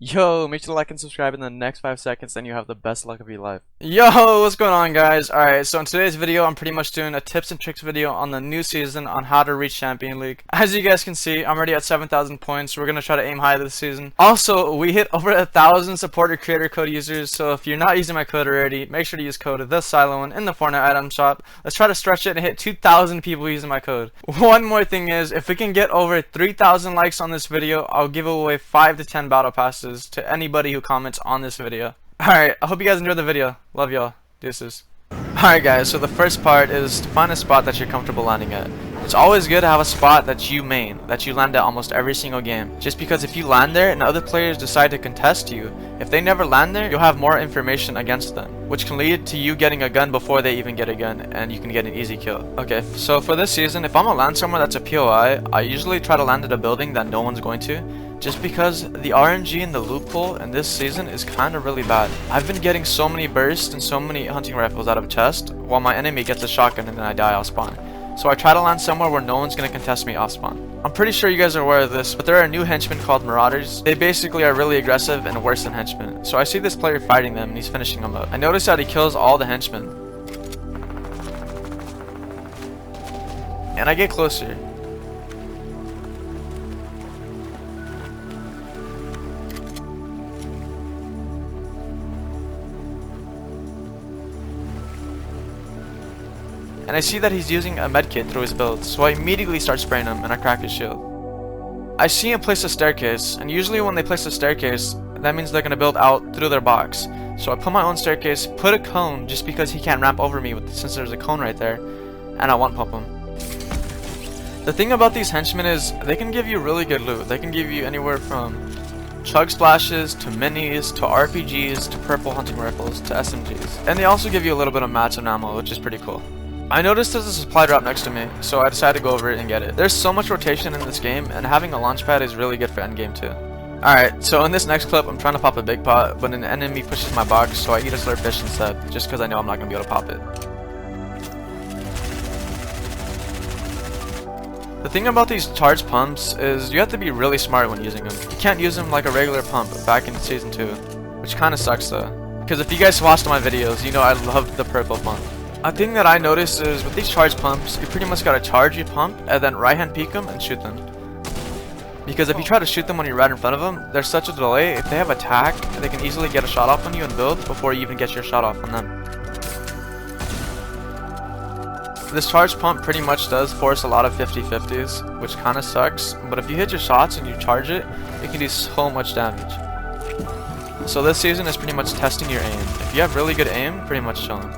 Yo, make sure to like and subscribe in the next 5 seconds, then you have the best luck of your life. Yo, what's going on, guys? Alright, so in today's video, I'm pretty much doing a tips and tricks video on the new season on how to reach Champion League. As you guys can see, I'm already at 7,000 points. We're gonna try to aim high this season. Also, we hit over 1,000 supporter creator code users, so if you're not using my code already, make sure to use code TheSiloone in the Fortnite item shop. Let's try to stretch it and hit 2,000 people using my code. One more thing is, if we can get over 3,000 likes on this video, I'll give away 5 to 10 battle passes to anybody who comments on this video. Alright, I hope you guys enjoyed the video. Love y'all. Deuces. Alright guys, so the first part is to find a spot that you're comfortable landing at. It's always good to have a spot that you main, that you land at almost every single game. Just because if you land there and other players decide to contest you, if they never land there, you'll have more information against them, which can lead to you getting a gun before they even get a gun, and you can get an easy kill. Okay, so for this season, if I'm gonna land somewhere that's a POI, I usually try to land at a building that no one's going to, just because the RNG and the loophole in this season is kind of really bad. I've been getting so many bursts and so many hunting rifles out of chest, while my enemy gets a shotgun and then I die off spawn. So I try to land somewhere where no one's going to contest me off spawn. I'm pretty sure you guys are aware of this, but there are new henchmen called Marauders. They basically are really aggressive and worse than henchmen. So I see this player fighting them and he's finishing them up. I notice that he kills all the henchmen. And I get closer. And I see that he's using a medkit through his build, so I immediately start spraying him and I crack his shield. I see him place a staircase, and usually when they place a staircase, that means they're going to build out through their box. So I put my own staircase, put a cone just because he can't ramp over me since there's a cone right there, and I one pump him. The thing about these henchmen is they can give you really good loot. They can give you anywhere from chug splashes to minis to RPGs to purple hunting rifles to SMGs. And they also give you a little bit of mats and ammo, which is pretty cool. I noticed there's a supply drop next to me, so I decided to go over it and get it. There's so much rotation in this game, and having a launch pad is really good for endgame too. Alright, so in this next clip, I'm trying to pop a big pot, but an enemy pushes my box, so I eat a slurp fish instead, just because I know I'm not going to be able to pop it. The thing about these charged pumps is you have to be really smart when using them. You can't use them like a regular pump back in Season 2, which kind of sucks though. Because if you guys watched my videos, you know I love the purple pump. A thing that I noticed is with these charge pumps, you pretty much gotta charge your pump and then right hand peek them and shoot them. Because if you try to shoot them when you're right in front of them, there's such a delay. If they have attack, they can easily get a shot off on you and build before you even get your shot off on them. This charge pump pretty much does force a lot of 50-50s, which kinda sucks, but if you hit your shots and you charge it, it can do so much damage. So this season is pretty much testing your aim. If you have really good aim, pretty much chilling.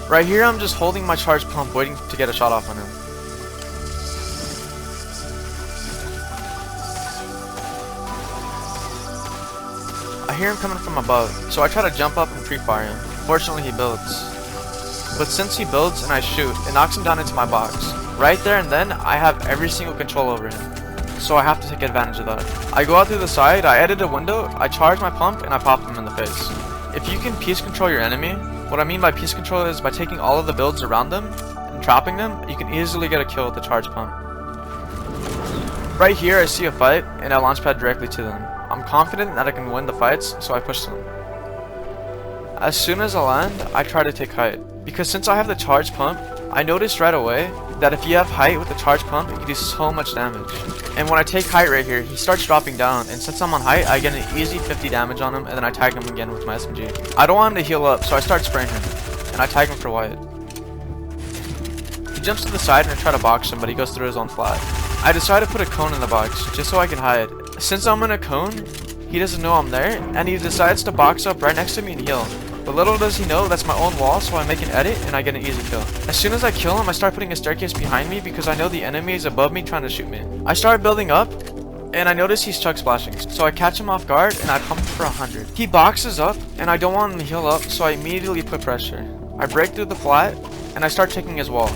Right here, I'm just holding my charge pump, waiting to get a shot off on him. I hear him coming from above, so I try to jump up and pre-fire him. Fortunately, he builds. But since he builds and I shoot, it knocks him down into my box. Right there and then, I have every single control over him. So I have to take advantage of that. I go out through the side, I edit a window, I charge my pump, and I pop him in the face. If you can piece control your enemy, what I mean by piece control is by taking all of the builds around them and trapping them, you can easily get a kill with the charge pump. Right here I see a fight and I launch pad directly to them. I'm confident that I can win the fights, so I push them. As soon as I land, I try to take height. Because since I have the charge pump, I noticed right away that if you have height with the charge pump, you can do so much damage. And when I take height right here, he starts dropping down, and since I'm on height, I get an easy 50 damage on him, and then I tag him again with my SMG. I don't want him to heal up, so I start spraying him, and I tag him for Wyatt. He jumps to the side and I try to box him, but he goes through his own flat. I decide to put a cone in the box, just so I can hide. Since I'm in a cone, he doesn't know I'm there, and he decides to box up right next to me and heal. But little does he know that's my own wall, so I make an edit and I get an easy kill. As soon as I kill him, I start putting a staircase behind me because I know the enemy is above me trying to shoot me. I start building up, and I notice he's chug splashing, so I catch him off guard and I pump him for 100. He boxes up, and I don't want him to heal up, so I immediately put pressure. I break through the flat, and I start taking his wall.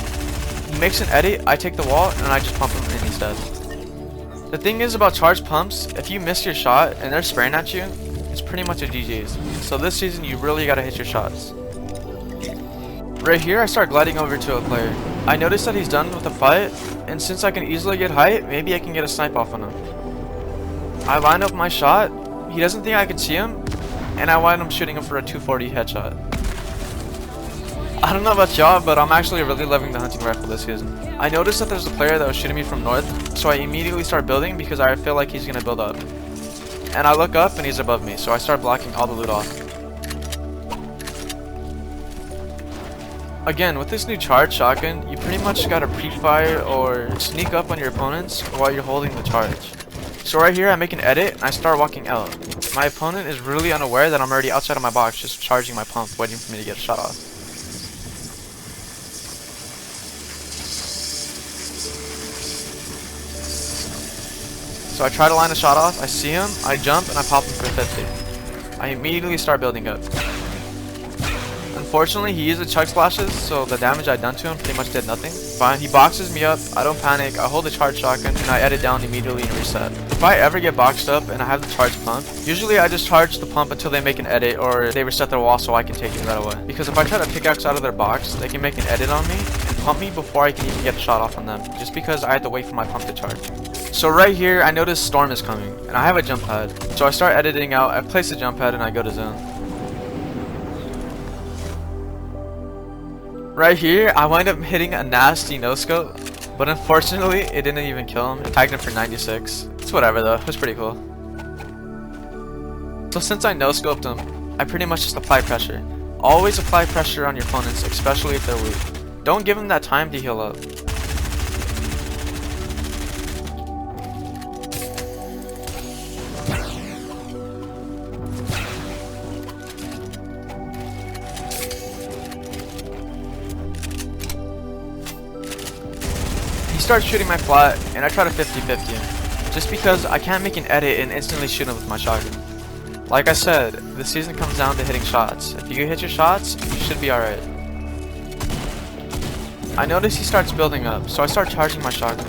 He makes an edit, I take the wall, and I just pump him and he's dead. The thing is about charge pumps, if you miss your shot and they're spraying at you, it's pretty much a GG's. So this season you really gotta hit your shots. Right here, I start gliding over to a player. I notice that he's done with the fight, and since I can easily get height, maybe I can get a snipe off on him. I line up my shot, he doesn't think I can see him, and I wind up shooting him for a 240 headshot. I don't know about y'all, but I'm actually really loving the hunting rifle this season. I noticed that there's a player that was shooting me from north, so I immediately start building because I feel like he's gonna build up. And I look up and he's above me, so I start blocking all the loot off. Again, with this new charge shotgun, you pretty much gotta pre-fire or sneak up on your opponents while you're holding the charge. So right here, I make an edit and I start walking out. My opponent is really unaware that I'm already outside of my box, just charging my pump, waiting for me to get a shot off. So I try to line a shot off, I see him, I jump, and I pop him for 50. I immediately start building up. Unfortunately, he used the chug splashes, so the damage I'd done to him pretty much did nothing. Fine, he boxes me up, I don't panic, I hold the charge shotgun, and I edit down immediately and reset. If I ever get boxed up and I have the charge pump, usually I just charge the pump until they make an edit or they reset their wall so I can take it right away. Because if I try to pickaxe out of their box, they can make an edit on me and pump me before I can even get a shot off on them, just because I have to wait for my pump to charge. So right here, I notice Storm is coming, and I have a jump pad. So I start editing out, I place the jump pad, and I go to zone. Right here, I wind up hitting a nasty no-scope, but unfortunately, it didn't even kill him. It tagged him for 96. It's whatever though, it was pretty cool. So since I no-scoped him, I pretty much just apply pressure. Always apply pressure on your opponents, especially if they're weak. Don't give them that time to heal up. He starts shooting my flat, and I try to 50-50 him, just because I can't make an edit and instantly shoot him with my shotgun. Like I said, the season comes down to hitting shots. If you hit your shots, you should be alright. I notice he starts building up, so I start charging my shotgun.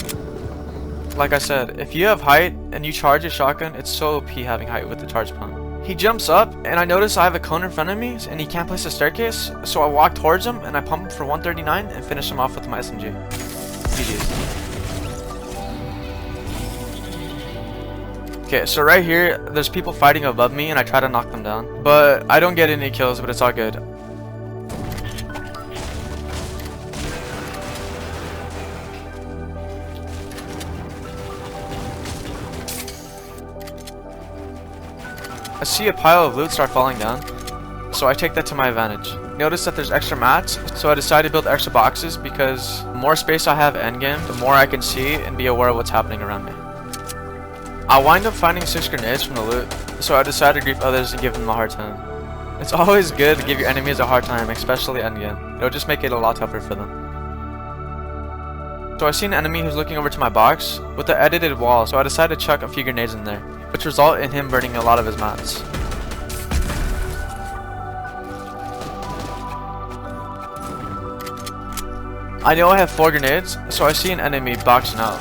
Like I said, if you have height and you charge your shotgun, it's so OP having height with the charge pump. He jumps up, and I notice I have a cone in front of me, and he can't place a staircase, so I walk towards him, and I pump him for 139 and finish him off with my SMG. GG's. Okay, so right here, there's people fighting above me and I try to knock them down. But I don't get any kills, but it's all good. I see a pile of loot start falling down, so I take that to my advantage. Notice that there's extra mats, so I decided to build extra boxes because the more space I have endgame, the more I can see and be aware of what's happening around me. I wind up finding 6 grenades from the loot, so I decided to group others and give them a hard time. It's always good to give your enemies a hard time, especially endgame. It'll just make it a lot tougher for them. So I see an enemy who's looking over to my box with the edited wall, so I decided to chuck a few grenades in there, which result in him burning a lot of his mats. I know I have 4 grenades, so I see an enemy boxing out.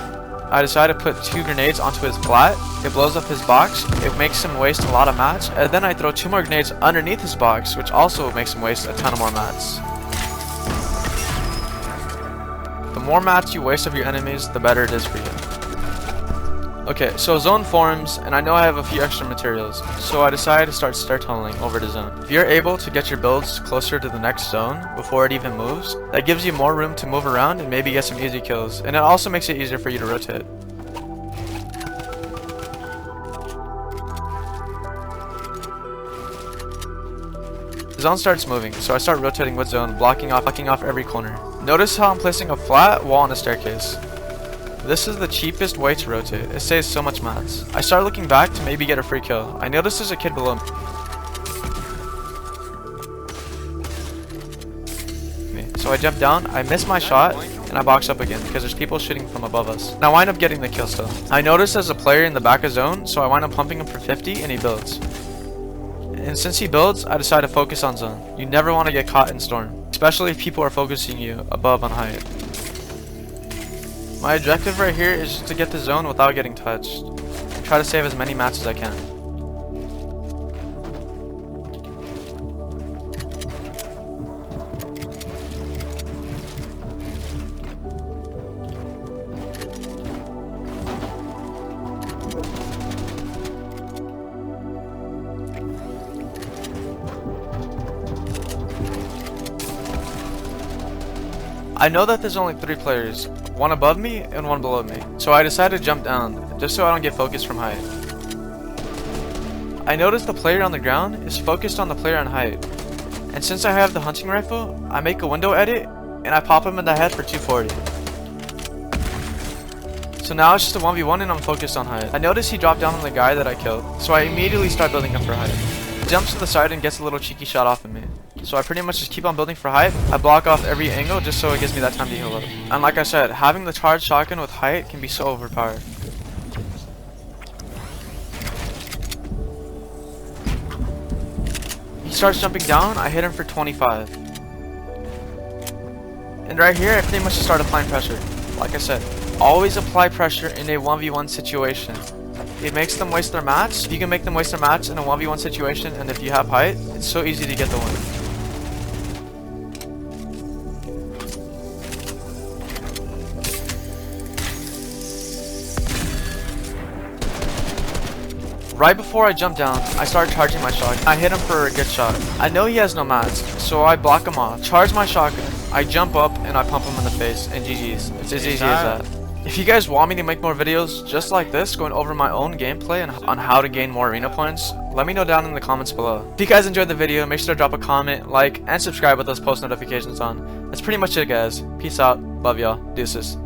I decide to put 2 grenades onto his flat, it blows up his box, it makes him waste a lot of mats, and then I throw 2 more grenades underneath his box, which also makes him waste a ton of more mats. The more mats you waste of your enemies, the better it is for you. Okay, so zone forms, and I know I have a few extra materials, so I decided to start stair tunneling over to zone. If you're able to get your builds closer to the next zone before it even moves, that gives you more room to move around and maybe get some easy kills, and it also makes it easier for you to rotate. The zone starts moving, so I start rotating with zone, blocking off every corner. Notice how I'm placing a flat wall on a staircase. This is the cheapest way to rotate. It saves so much mats. I start looking back to maybe get a free kill. I notice there's a kid below me. So I jump down, I miss my shot, and I box up again because there's people shooting from above us. And I wind up getting the kill still. I notice there's a player in the back of zone, so I wind up pumping him for 50 and he builds. And since he builds, I decide to focus on zone. You never want to get caught in storm, especially if people are focusing you above on height. My objective right here is just to get the zone without getting touched. Try to save as many mats as I can. I know that there's only 3 players, one above me and one below me, so I decided to jump down, just so I don't get focused from height. I noticed the player on the ground is focused on the player on height, and since I have the hunting rifle, I make a window edit, and I pop him in the head for 240. So now it's just a 1v1 and I'm focused on height. I noticed he dropped down on the guy that I killed, so I immediately start building him for height. He jumps to the side and gets a little cheeky shot off of me. So I pretty much just keep on building for height. I block off every angle just so it gives me that time to heal up. And like I said, having the charged shotgun with height can be so overpowered. He starts jumping down, I hit him for 25. And right here, I pretty much just start applying pressure. Like I said, always apply pressure in a 1v1 situation. It makes them waste their mats. If you can make them waste their mats in a 1v1 situation, and if you have height, it's so easy to get the win. Right before I jump down, I start charging my shotgun. I hit him for a good shot. I know he has no mats, so I block him off, charge my shotgun, I jump up, and I pump him in the face, and GG's. It's as easy as that. If you guys want me to make more videos just like this, going over my own gameplay and on how to gain more arena points, let me know down in the comments below. If you guys enjoyed the video, make sure to drop a comment, like, and subscribe with those post notifications on. That's pretty much it, guys. Peace out. Love y'all. Deuces.